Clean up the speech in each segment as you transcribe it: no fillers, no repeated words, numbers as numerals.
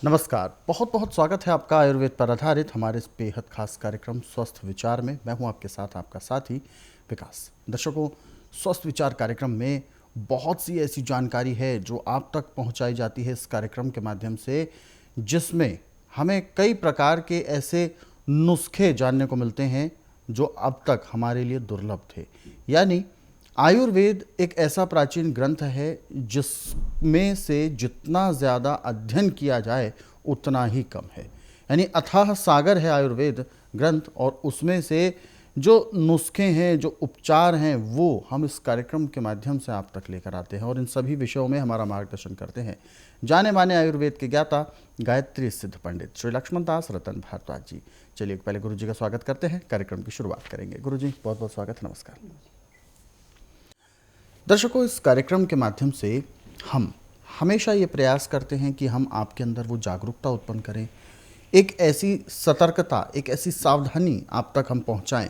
नमस्कार, बहुत बहुत स्वागत है आपका आयुर्वेद पर आधारित हमारे इस बेहद खास कार्यक्रम स्वस्थ विचार में। मैं हूं आपके साथ आपका साथी विकास। दर्शकों, स्वस्थ विचार कार्यक्रम में बहुत सी ऐसी जानकारी है जो आप तक पहुंचाई जाती है इस कार्यक्रम के माध्यम से, जिसमें हमें कई प्रकार के ऐसे नुस्खे जानने को मिलते हैं जो अब तक हमारे लिए दुर्लभ थे। यानी आयुर्वेद एक ऐसा प्राचीन ग्रंथ है जिसमें से जितना ज़्यादा अध्ययन किया जाए उतना ही कम है। यानी अथाह सागर है आयुर्वेद ग्रंथ, और उसमें से जो नुस्खे हैं, जो उपचार हैं, वो हम इस कार्यक्रम के माध्यम से आप तक लेकर आते हैं और इन सभी विषयों में हमारा मार्गदर्शन करते हैं जाने माने आयुर्वेद के ज्ञाता गायत्री सिद्ध पंडित श्री लक्ष्मण दास रतन भारद्वाज जी। चलिए पहले गुरु जी का स्वागत करते हैं, कार्यक्रम की शुरुआत करेंगे। गुरु जी बहुत बहुत स्वागत है, नमस्कार। दर्शकों, इस कार्यक्रम के माध्यम से हम हमेशा ये प्रयास करते हैं कि हम आपके अंदर वो जागरूकता उत्पन्न करें, एक ऐसी सतर्कता, एक ऐसी सावधानी आप तक हम पहुंचाएं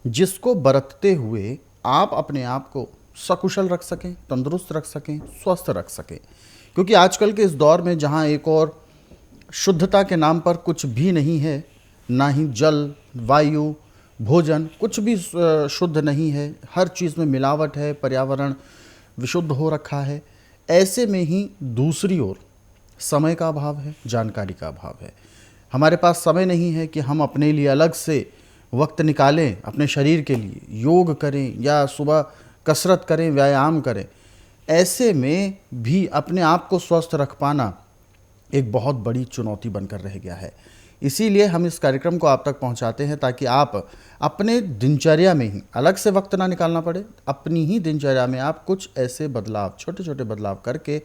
जिसको बरतते हुए आप अपने आप को सकुशल रख सकें, तंदुरुस्त रख सकें, स्वस्थ रख सकें। क्योंकि आजकल के इस दौर में जहां एक और शुद्धता के नाम पर कुछ भी नहीं है, ना ही जल, वायु, भोजन, कुछ भी शुद्ध नहीं है, हर चीज़ में मिलावट है, पर्यावरण विशुद्ध हो रखा है। ऐसे में ही दूसरी ओर समय का अभाव है, जानकारी का अभाव है। हमारे पास समय नहीं है कि हम अपने लिए अलग से वक्त निकालें, अपने शरीर के लिए योग करें या सुबह कसरत करें, व्यायाम करें। ऐसे में भी अपने आप को स्वस्थ रख पाना एक बहुत बड़ी चुनौती बनकर रह गया है। इसीलिए हम इस कार्यक्रम को आप तक पहुंचाते हैं ताकि आप अपने दिनचर्या में ही, अलग से वक्त ना निकालना पड़े, अपनी ही दिनचर्या में आप कुछ ऐसे बदलाव, छोटे छोटे बदलाव करके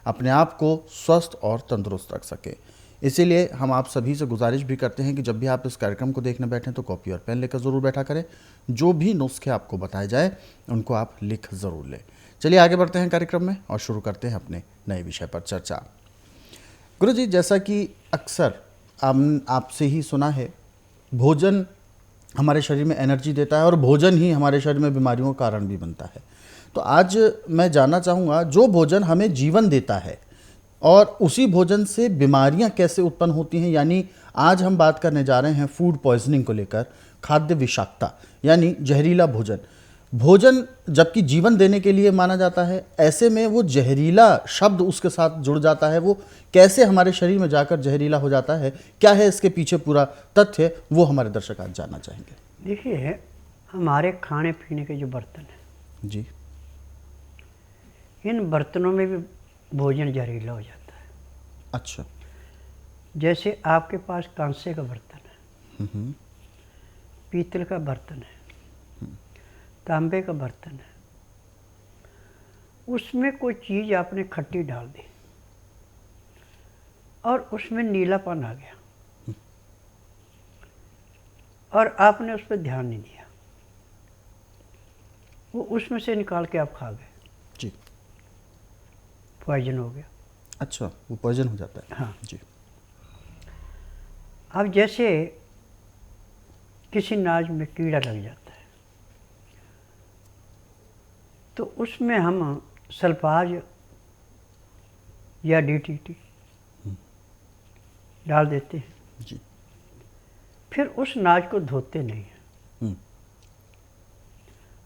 अपने आप को स्वस्थ और तंदुरुस्त रख सकें। इसीलिए हम आप सभी से गुजारिश भी करते हैं कि जब भी आप इस कार्यक्रम को देखने बैठें तो कॉपी और पेन लेकर ज़रूर बैठा करें। जो भी नुस्खे आपको बताए जाए उनको आप लिख ज़रूर लें। चलिए आगे बढ़ते हैं कार्यक्रम में और शुरू करते हैं अपने नए विषय पर चर्चा। गुरु जी, जैसा कि अक्सर आपसे ही सुना है, भोजन हमारे शरीर में एनर्जी देता है और भोजन ही हमारे शरीर में बीमारियों का कारण भी बनता है। तो आज मैं जानना चाहूँगा, जो भोजन हमें जीवन देता है और उसी भोजन से बीमारियां कैसे उत्पन्न होती हैं। यानी आज हम बात करने जा रहे हैं फूड पॉइजनिंग को लेकर, खाद्य विषाक्तता, यानी जहरीला भोजन। भोजन जबकि जीवन देने के लिए माना जाता है, ऐसे में वो जहरीला शब्द उसके साथ जुड़ जाता है। वो कैसे हमारे शरीर में जाकर जहरीला हो जाता है, क्या है इसके पीछे पूरा तथ्य, वो हमारे दर्शक आज जानना चाहेंगे। देखिए, हमारे खाने पीने के जो बर्तन हैं जी, इन बर्तनों में भी भोजन जहरीला हो जाता है। अच्छा। जैसे आपके पास कांसे का बर्तन है, पीतल का बर्तन है, तांबे का बर्तन है, उसमें कोई चीज़ आपने खट्टी डाल दी और उसमें नीलापन आ गया और आपने उस पर ध्यान नहीं दिया, वो उसमें से निकाल के आप खा गए, जी, पॉइजन हो गया। अच्छा, वो पॉइजन हो जाता है। हाँ। जी, अब जैसे किसी नाज में कीड़ा लग जाता है तो उसमें हम सल्फाज या डीटीटी डाल देते हैं, जी, फिर उस नाज को धोते नहीं हैं हम्म,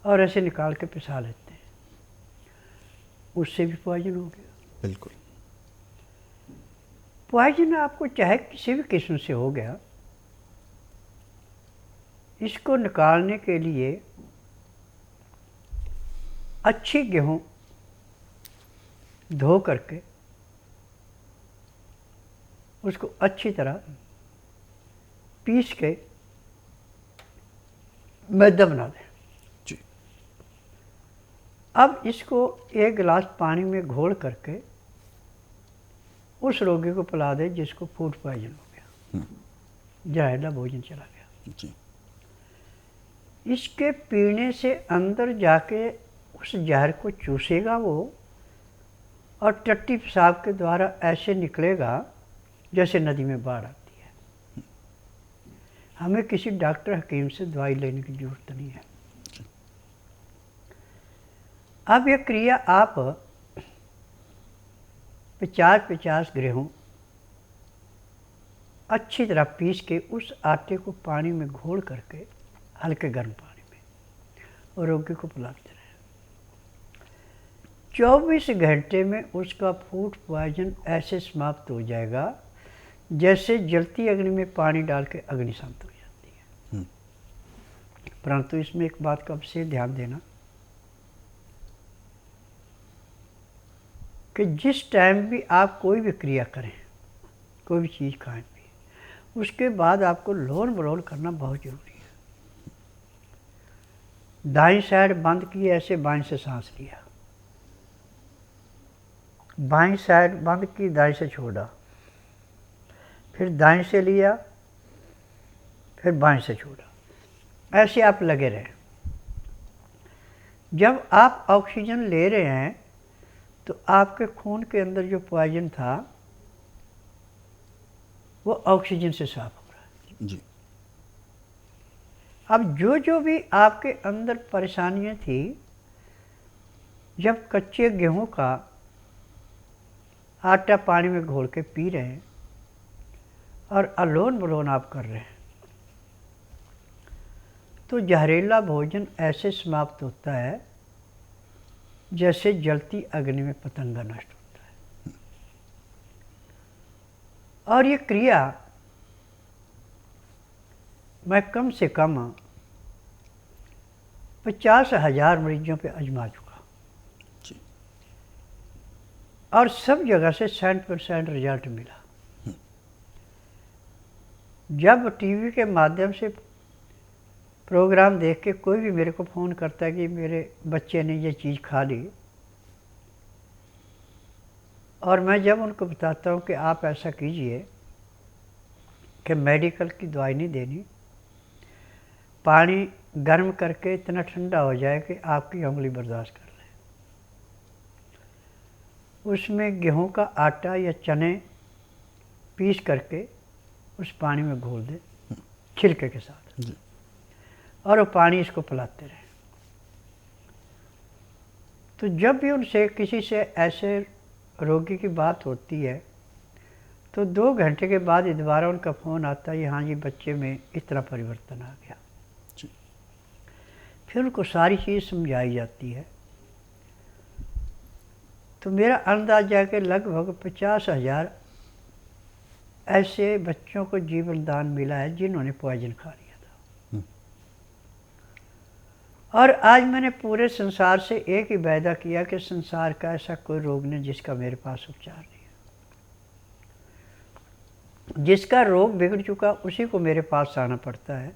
और ऐसे निकाल के पिसा लेते हैं, उससे भी पॉइजन हो गया। बिल्कुल। पॉइजन आपको चाहे किसी भी किस्म से हो गया, इसको निकालने के लिए अच्छी गेहूं धो करके उसको अच्छी तरह पीस के मैदा बना दें। जी, अब इसको एक गिलास पानी में घोल करके उस रोगी को पिला दें जिसको फूड पॉइजन हो गया, जहरीला भोजन चला गया। जी, इसके पीने से अंदर जाके उस जहर को चूसेगा वो, और टट्टी पेशाब के द्वारा ऐसे निकलेगा जैसे नदी में बाढ़ आती है। हमें किसी डॉक्टर हकीम से दवाई लेने की जरूरत नहीं है। अब यह क्रिया आप 50-50 गेहूँ अच्छी तरह पीस के उस आटे को पानी में घोल करके हल्के गर्म पानी में और रोगी को पिलाते रहे। 24 घंटे में उसका फूड पॉइजन ऐसे समाप्त हो जाएगा जैसे जलती अग्नि में पानी डाल के अग्नि शांत हो जाती है। परंतु इसमें एक बात का विशेष ध्यान देना कि जिस टाइम भी आप कोई भी क्रिया करें, कोई भी चीज़ खाएं पिए, उसके बाद आपको लोन बलोन करना बहुत ज़रूरी है। दाईं साइड बंद की, ऐसे बाईं से सांस लिया, बाईं साइड बंद की, दाईं से छोड़ा, फिर दाईं से लिया, फिर बाईं से छोड़ा, ऐसे आप लगे रहें। जब आप ऑक्सीजन ले रहे हैं तो आपके खून के अंदर जो पॉइजन था वो ऑक्सीजन से साफ हो रहा है जी। अब जो भी आपके अंदर परेशानियां थी, जब कच्चे गेहूं का आटा पानी में घोल के पी रहे हैं और अलोन बलोन आप कर रहे हैं, तो जहरीला भोजन ऐसे समाप्त होता है जैसे जलती अग्नि में पतंगा नष्ट होता है। और ये क्रिया मैं कम से कम 50,000 मरीजों पे आजमा चुका जी। और सब जगह से 100% रिजल्ट मिला। जब टीवी के माध्यम से प्रोग्राम देख के कोई भी मेरे को फ़ोन करता है कि मेरे बच्चे ने ये चीज़ खा ली, और मैं जब उनको बताता हूँ कि आप ऐसा कीजिए कि मेडिकल की दवाई नहीं देनी, पानी गर्म करके इतना ठंडा हो जाए कि आपकी उंगली बर्दाश्त कर ले, उसमें गेहूं का आटा या चने पीस करके उस पानी में घोल दें छिलके के साथ जी। और वो पानी इसको पिलाते रहे। तो जब भी उनसे किसी से ऐसे रोगी की बात होती है तो 2 घंटे के बाद दोबारा उनका फ़ोन आता है, हाँ जी बच्चे में इतना परिवर्तन आ गया। जी। फिर उनको सारी चीज़ समझाई जाती है। तो मेरा अंदाजा है कि लगभग 50,000 ऐसे बच्चों को जीवन दान मिला है जिन्होंने पॉइजन खा लिया था। और आज मैंने पूरे संसार से एक ही वायदा किया कि संसार का ऐसा कोई रोग नहीं जिसका मेरे पास उपचार नहीं है। जिसका रोग बिगड़ चुका उसी को मेरे पास आना पड़ता है।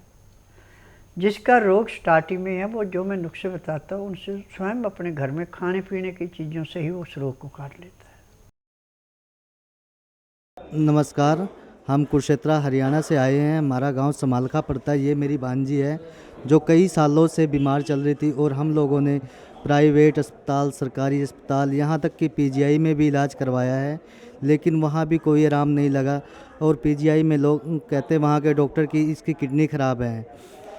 जिसका रोग स्टार्टिंग में है वो जो मैं नुस्खे बताता हूँ उनसे स्वयं अपने घर में खाने पीने की चीज़ों से ही उस रोग को काट लेता है। नमस्कार, हम कुरुक्षेत्र हरियाणा से आए हैं। हमारा गांव समालखा पड़ता है। ये मेरी भांजी है जो कई सालों से बीमार चल रही थी और हम लोगों ने प्राइवेट अस्पताल, सरकारी अस्पताल, यहाँ तक कि पीजीआई में भी इलाज करवाया है, लेकिन वहाँ भी कोई आराम नहीं लगा। और पीजीआई में लोग कहते हैं वहाँ के डॉक्टर की इसकी किडनी ख़राब है,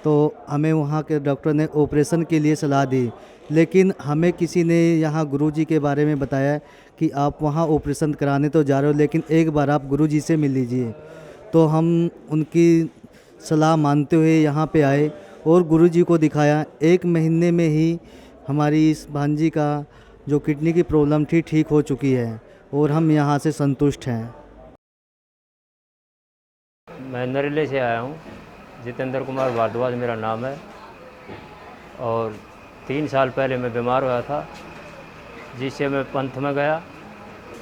तो हमें वहाँ के डॉक्टर ने ऑपरेशन के लिए सलाह दी। लेकिन हमें किसी ने यहाँ गुरुजी के बारे में बताया कि आप वहाँ ऑपरेशन कराने तो जा रहे हो, लेकिन एक बार आप गुरुजी से मिल लीजिए। तो हम उनकी सलाह मानते हुए यहाँ पे आए और गुरुजी को दिखाया। 1 महीने में ही हमारी इस भांजी का जो किडनी की प्रॉब्लम थी ठीक हो चुकी है और हम यहाँ से संतुष्ट हैं। मैं नरेले से आया हूँ। जितेंद्र कुमार भारद्वाज मेरा नाम है। और 3 साल पहले मैं बीमार हुआ था, जिससे मैं पंथ में गया।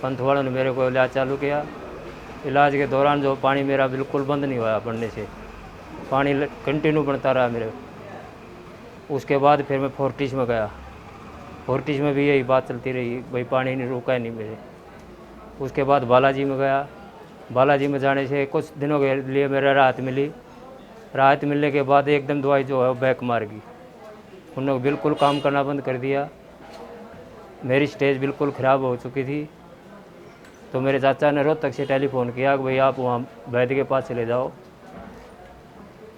पंथ वालों ने मेरे को इलाज चालू किया। इलाज के दौरान जो पानी मेरा बिल्कुल बंद नहीं हुआ बढ़ने से, पानी कंटिन्यू बढ़ता रहा मेरे। उसके बाद फिर मैं फोर्टिस में गया। फोर्टिस में भी यही बात चलती रही, भाई पानी नहीं रुका ही नहीं मेरे। उसके बाद बालाजी में गया। बालाजी में जाने से कुछ दिनों के लिए मेरा राहत मिली। राहत मिलने के बाद एकदम दवाई जो है वो बैक मार गई। उन्होंने बिल्कुल काम करना बंद कर दिया। मेरी स्टेज बिल्कुल ख़राब हो चुकी थी। तो मेरे चाचा ने रोहतक से टेलीफोन किया कि भाई आप वहाँ वैद्य के पास चले जाओ।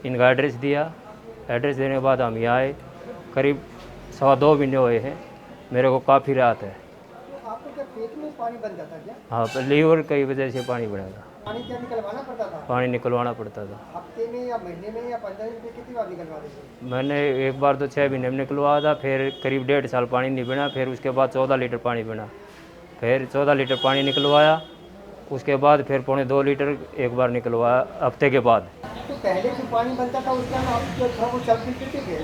इनका एड्रेस दिया। एड्रेस देने के बाद हम यहाँ आए। करीब 2.25 महीने हुए हैं। मेरे को काफ़ी राहत है। आपको क्या पेट में पानी बन जाता है क्या? हाँ, लीवर की वजह से पानी बढ़ेगा। पानी क्या निकलवाना पड़ता था? पानी निकलवाना पड़ता था। हफ्ते में या महीने में या 15 दिन में कितनी बार निकलवा देते? मैंने एक बार तो 6 महीने में निकलवाया था, फिर करीब 1.5 साल पानी नहीं बना, फिर उसके बाद 14 लीटर पानी बना, फिर 14 लीटर पानी निकलवाया, उसके बाद फिर 2.25 लीटर एक बार निकलवाया हफ्ते के बाद। तो पहले जो पानी बनता था उसका आप जो था वो चल फिरते थे?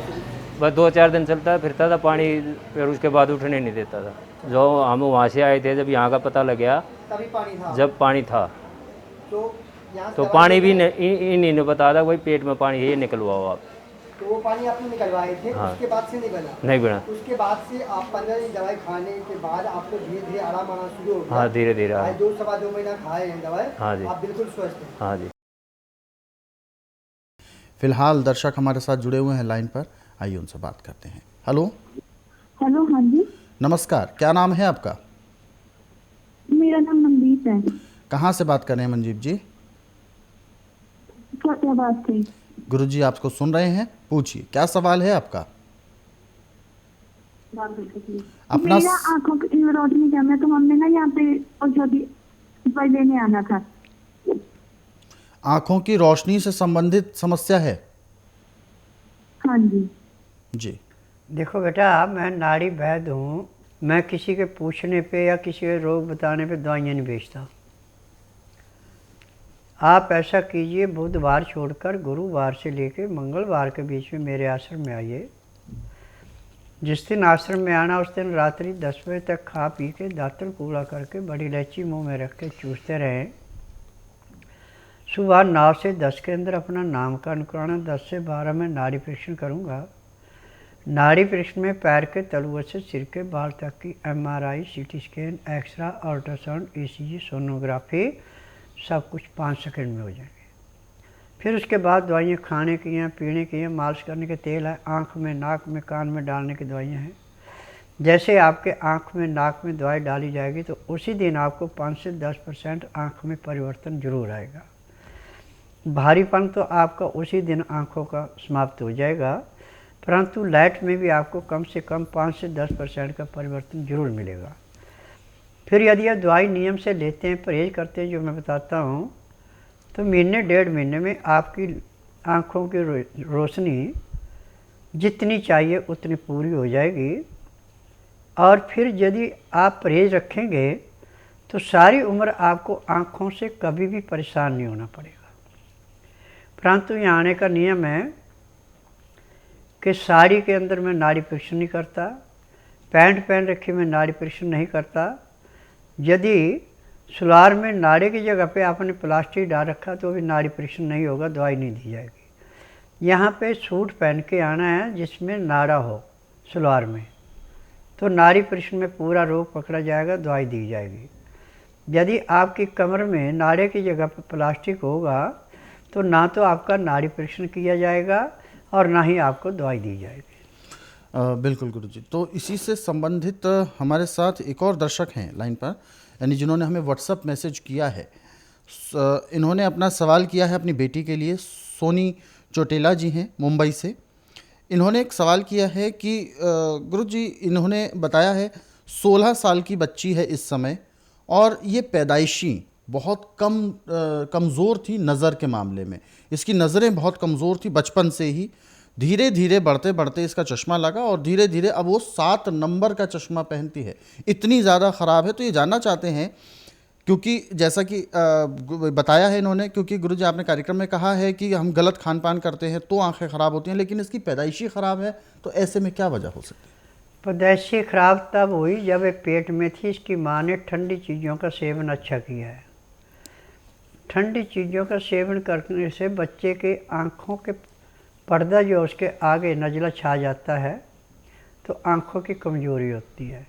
बस 2-4 दिन चलता फिरता था पानी, फिर उसके बाद उठने नहीं देता था। जो हम वहाँ से आए थे, जब यहाँ का पता लग गया, तभी पानी था? जब पानी था तो यहाँ तो पानी भी इन्हीं ने बताया था, वही पेट में पानी है, ये निकलवाओ आप। तो वो पानी आपने निकलवाए थे? हाँ। उसके बाद से नहीं बना? नहीं बना। उसके बाद से आप 15 दिन दवाई खाने के बाद आपको धीरे धीरे आराम आना शुरू हो गया? हाँ, धीरे धीरे। आज 2 महीना खाए हैं दवाई? हाँ जी। आप बिल्कुल स्वस्थ हैं? हाँ जी। फिलहाल दर्शक हमारे साथ जुड़े हुए हैं लाइन पर, आइए उनसे बात करते हैं। हेलो। हेलो, हाँ जी। नमस्कार, क्या नाम है आपका? मेरा नाम मनदीप है। कहाँ से बात कर रहे हैं मनजीत जी? फतेहाबाद से। गुरुजी आपको सुन रहे हैं, पूछिए क्या सवाल है आपका? अपना मेरा आंखों की रोशनी कम है, तो हमने ना यहाँ पे औषधि दवाई लेने आना था। आंखों की रोशनी से संबंधित समस्या है? हाँ जी। जी। देखो बेटा, मैं नाड़ी वैद्य हूँ। मैं किसी के पूछने पे या किसी के रोग बताने पे दवाइयाँ नहीं बेचता। आप ऐसा कीजिए, बुधवार छोड़कर गुरुवार से लेकर मंगलवार के बीच में मेरे आश्रम में आइए। जिस दिन आश्रम में आना उस दिन रात्रि 10 बजे तक खा पी के दातुन कूड़ा करके बड़ी इलायची मुंह में रख के चूसते रहें। सुबह 9 से 10 के अंदर अपना नामकरण कराना। 10 से 12 में नाड़ी परीक्षण करूँगा। नाड़ी परीक्षण में पैर के तलुए से सिर के बाल तक की MRI, CT scan, x-ray, ultrasound, ECG, sonography सब कुछ 5 सेकंड में हो जाएंगे। फिर उसके बाद दवाइयाँ खाने की हैं, पीने की हैं, मालिश करने के तेल है, आँख में, नाक में, कान में डालने की दवाइयाँ हैं। जैसे आपके आँख में, नाक में दवाई डाली जाएगी तो उसी दिन आपको 5 से 10% आँख में परिवर्तन जरूर आएगा। भारीपन तो आपका उसी दिन आँखों का समाप्त हो जाएगा, परंतु लाइट में भी आपको कम से कम 5 से 10% का परिवर्तन जरूर मिलेगा। फिर यदि आप दवाई नियम से लेते हैं, परहेज करते हैं जो मैं बताता हूँ, तो महीने 1.5 महीने में आपकी आँखों की रोशनी जितनी चाहिए उतनी पूरी हो जाएगी। और फिर यदि आप परहेज रखेंगे तो सारी उम्र आपको आँखों से कभी भी परेशान नहीं होना पड़ेगा। परंतु यहाँ आने का नियम है कि साड़ी के अंदर मैं नाड़ी परीक्षण नहीं करता, पैंट पहन रखी मैं नाड़ी परीक्षण नहीं करता। यदि सलवार में नाड़े की जगह पे आपने प्लास्टिक डाल रखा तो भी नाड़ी परीक्षण नहीं होगा, दवाई नहीं दी जाएगी। यहाँ पे सूट पहन के आना है जिसमें नाड़ा हो सलवार में, तो नाड़ी परीक्षण में पूरा रोग पकड़ा जाएगा, दवाई दी जाएगी। यदि आपकी कमर में नाड़े की जगह पर प्लास्टिक होगा तो ना तो आपका नाड़ी परीक्षण किया जाएगा और ना ही आपको दवाई दी जाएगी। बिल्कुल गुरुजी। तो इसी से संबंधित हमारे साथ एक और दर्शक हैं लाइन पर, यानी जिन्होंने हमें व्हाट्सएप मैसेज किया है। इन्होंने अपना सवाल किया है अपनी बेटी के लिए। सोनी चोटेला जी हैं मुंबई से। इन्होंने एक सवाल किया है कि गुरुजी, इन्होंने बताया है 16 साल की बच्ची है इस समय और ये पैदाइशी बहुत कमज़ोर थी नज़र के मामले में। इसकी नज़रें बहुत कमज़ोर थी बचपन से ही। धीरे धीरे बढ़ते बढ़ते इसका चश्मा लगा और धीरे धीरे अब वो 7 नंबर का चश्मा पहनती है। इतनी ज़्यादा ख़राब है। तो ये जानना चाहते हैं, क्योंकि जैसा कि बताया है इन्होंने, क्योंकि गुरुजी आपने कार्यक्रम में कहा है कि हम गलत खान पान करते हैं तो आंखें ख़राब होती हैं, लेकिन इसकी पैदाइशी ख़राब है, तो ऐसे में क्या वजह हो सकती है? पैदाइशी खराब तब हुई जब ये पेट में थी। इसकी माँ ने ठंडी चीज़ों का सेवन अच्छा किया है। ठंडी चीज़ों का सेवन करने से बच्चे के आँखों के पर्दा जो उसके आगे नज़ला छा जाता है तो आँखों की कमज़ोरी होती है।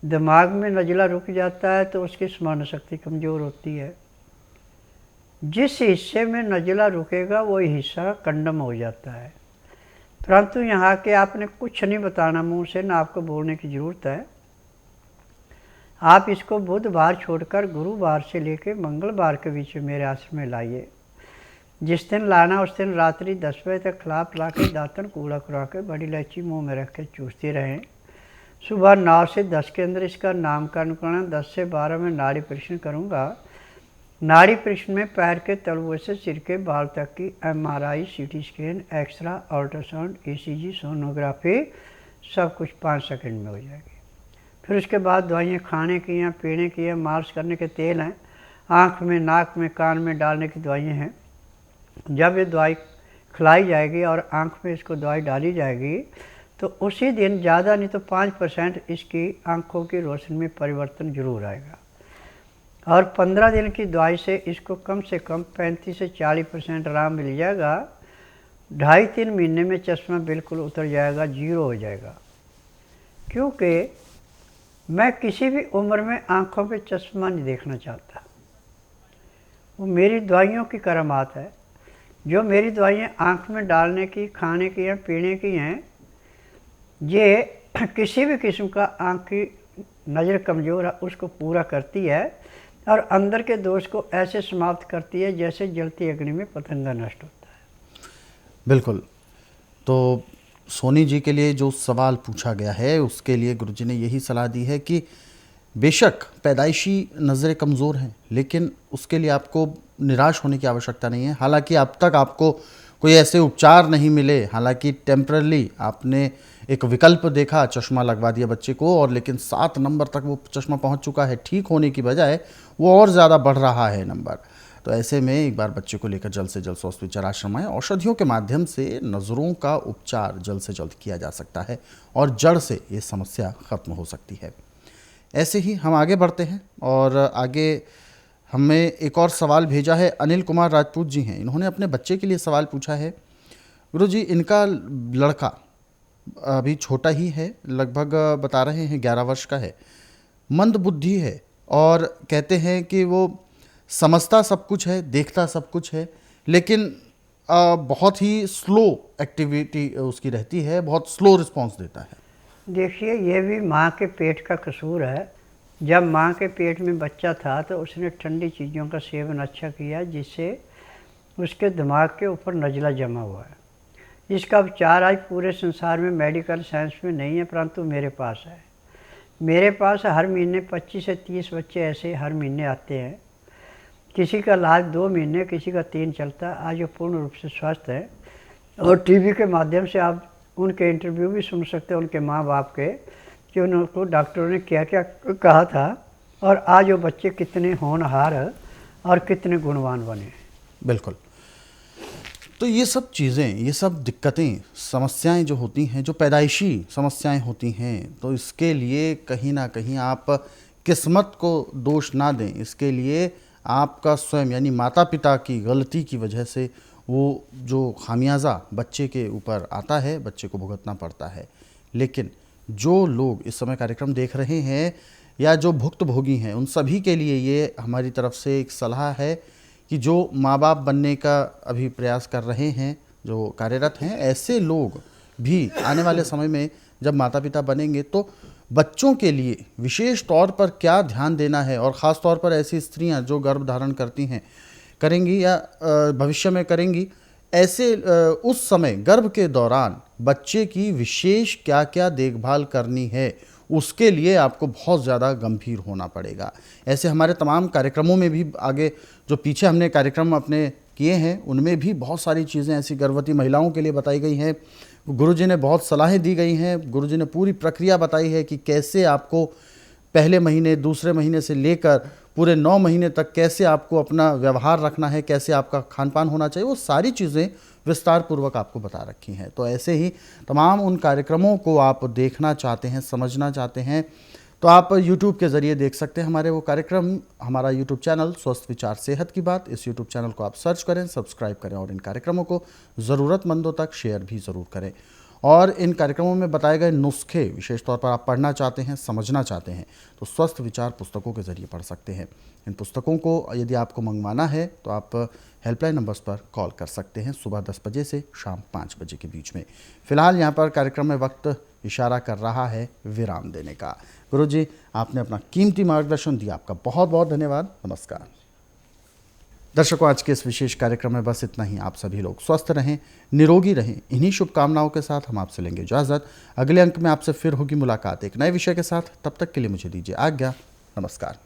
दिमाग में नज़ला रुक जाता है तो उसकी स्मरण शक्ति कमज़ोर होती है। जिस हिस्से में नज़ला रुकेगा वही हिस्सा कंडम हो जाता है। परंतु यहाँ के आपने कुछ नहीं बताना मुंह से, ना आपको बोलने की ज़रूरत है। आप इसको बुधवार छोड़कर गुरुवार से लेकर मंगलवार के बीच में मेरे आश्रम में लाइए। जिस दिन लाना उस दिन रात्रि 10 बजे तक खिला पिला के दातन कूड़ा करा के बड़ी इलायची मुँह में रख के चूसते रहें। सुबह 9 से 10 के अंदर इसका नामकरण करना। 10 से 12 में नाड़ी परीक्षण करूँगा। नाड़ी परीक्षण में पैर के तलुओं से सिर के बाल तक की MRI, CT scan, x-ray, ultrasound, ECG, sonography सब कुछ 5 सेकंड में हो जाएगी। फिर उसके बाद दवाइयाँ खाने की हैं, पीने की हैं, मालिश करने के तेल हैं, आँख में, नाक में, कान में डालने की दवाइयाँ हैं। जब ये दवाई खिलाई जाएगी और आँख में इसको दवाई डाली जाएगी तो उसी दिन ज़्यादा नहीं तो 5% इसकी आँखों की रोशनी में परिवर्तन जरूर आएगा। और 15 दिन की दवाई से इसको कम से कम 35 से 40% आराम मिल जाएगा। 2.5-3 महीने में चश्मा बिल्कुल उतर जाएगा, जीरो हो जाएगा। क्योंकि मैं किसी भी उम्र में आँखों पे चश्मा नहीं देखना चाहता। वो मेरी दवाइयों की करामात है। जो मेरी दवाइयाँ आँख में डालने की, खाने की हैं, पीने की हैं, ये किसी भी किस्म का आँख की नज़र कमज़ोर है उसको पूरा करती है और अंदर के दोष को ऐसे समाप्त करती है जैसे जलती अग्नि में पतंगा नष्ट होता है। बिल्कुल। तो सोनी जी के लिए जो सवाल पूछा गया है उसके लिए गुरुजी ने यही सलाह दी है कि बेशक पैदाइशी नज़रें कमज़ोर हैं, लेकिन उसके लिए आपको निराश होने की आवश्यकता नहीं है। हालांकि अब तक आपको कोई ऐसे उपचार नहीं मिले, हालांकि टेम्परली आपने एक विकल्प देखा, चश्मा लगवा दिया बच्चे को, और लेकिन 7 नंबर तक वो चश्मा पहुंच चुका है। ठीक होने की बजाय वो और ज़्यादा बढ़ रहा है नंबर। तो ऐसे में एक बार बच्चे को लेकर जल्द से जल्द स्वस्थ विचार आश्रम आए। औषधियों के माध्यम से नज़रों का उपचार जल्द से जल्द किया जा सकता है और जड़ से ये समस्या ख़त्म हो सकती है। ऐसे ही हम आगे बढ़ते हैं और आगे हमें एक और सवाल भेजा है। अनिल कुमार राजपूत जी हैं, इन्होंने अपने बच्चे के लिए सवाल पूछा है। गुरुजी, इनका लड़का अभी छोटा ही है, लगभग बता रहे हैं 11 वर्ष का है, मंद बुद्धि है और कहते हैं कि वो समझता सब कुछ है, देखता सब कुछ है, लेकिन बहुत ही स्लो एक्टिविटी उसकी रहती है, बहुत स्लो रिस्पॉन्स देता है। देखिए, ये भी माँ के पेट का कसूर है। जब माँ के पेट में बच्चा था तो उसने ठंडी चीज़ों का सेवन अच्छा किया, जिससे उसके दिमाग के ऊपर नज़ला जमा हुआ है। इसका उपचार आज पूरे संसार में मेडिकल साइंस में नहीं है, परंतु मेरे पास है। मेरे पास हर महीने 25 से 30 बच्चे ऐसे हर महीने आते हैं। किसी का इलाज 2 महीने, किसी का 3 चलता है। आज वो पूर्ण रूप से स्वस्थ है और टीवी के माध्यम से आप उनके इंटरव्यू भी सुन सकते हैं, उनके माँ बाप के, कि उनको डॉक्टरों ने क्या क्या कहा था और आज वो बच्चे कितने होनहार और कितने गुणवान बने। बिल्कुल। तो ये सब चीज़ें, ये सब दिक्कतें, समस्याएं जो होती हैं, जो पैदाइशी समस्याएं होती हैं, तो इसके लिए कहीं ना कहीं आप किस्मत को दोष ना दें। इसके लिए आपका स्वयं यानी माता पिता की गलती की वजह से वो जो खामियाजा बच्चे के ऊपर आता है, बच्चे को भुगतना पड़ता है। लेकिन जो लोग इस समय कार्यक्रम देख रहे हैं या जो भुक्तभोगी हैं, उन सभी के लिए ये हमारी तरफ से एक सलाह है कि जो माँ बाप बनने का अभी प्रयास कर रहे हैं, जो कार्यरत हैं, ऐसे लोग भी आने वाले समय में जब माता पिता बनेंगे तो बच्चों के लिए विशेष तौर पर क्या ध्यान देना है, और ख़ास तौर पर ऐसी स्त्रियां जो गर्भ धारण करती हैं, करेंगी या भविष्य में करेंगी, ऐसे उस समय गर्भ के दौरान बच्चे की विशेष क्या क्या देखभाल करनी है, उसके लिए आपको बहुत ज़्यादा गंभीर होना पड़ेगा। ऐसे हमारे तमाम कार्यक्रमों में भी आगे जो पीछे हमने कार्यक्रम अपने किए हैं, उनमें भी बहुत सारी चीज़ें ऐसी गर्भवती महिलाओं के लिए बताई गई हैं। गुरुजी ने बहुत सलाहें दी गई हैं, गुरुजी ने पूरी प्रक्रिया बताई है कि कैसे आपको पहले महीने, दूसरे महीने से लेकर पूरे 9 महीने तक कैसे आपको अपना व्यवहार रखना है, कैसे आपका खान पान होना चाहिए, वो सारी चीज़ें विस्तार पूर्वक आपको बता रखी हैं। तो ऐसे ही तमाम उन कार्यक्रमों को आप देखना चाहते हैं, समझना चाहते हैं, तो आप YouTube के ज़रिए देख सकते हैं हमारे वो कार्यक्रम। हमारा YouTube चैनल स्वस्थ विचार सेहत की बात, इस YouTube चैनल को आप सर्च करें, सब्सक्राइब करें और इन कार्यक्रमों को ज़रूरतमंदों तक शेयर भी ज़रूर करें। और इन कार्यक्रमों में बताए गए नुस्खे विशेष तौर पर आप पढ़ना चाहते हैं, समझना चाहते हैं, तो स्वस्थ विचार पुस्तकों के ज़रिए पढ़ सकते हैं। इन पुस्तकों को यदि आपको मंगवाना है तो आप हेल्पलाइन नंबर्स पर कॉल कर सकते हैं, सुबह 10 बजे से शाम 5 बजे के बीच में। फ़िलहाल यहाँ पर कार्यक्रम में वक्त इशारा कर रहा है विराम देने का। गुरुजी, आपने अपना कीमती मार्गदर्शन दिया, आपका बहुत बहुत धन्यवाद। नमस्कार। दर्शकों, आज के इस विशेष कार्यक्रम में बस इतना ही। आप सभी लोग स्वस्थ रहें, निरोगी रहें, इन्हीं शुभकामनाओं के साथ हम आपसे लेंगे इजाज़त। अगले अंक में आपसे फिर होगी मुलाकात एक नए विषय के साथ। तब तक के लिए मुझे दीजिए आज्ञा। नमस्कार।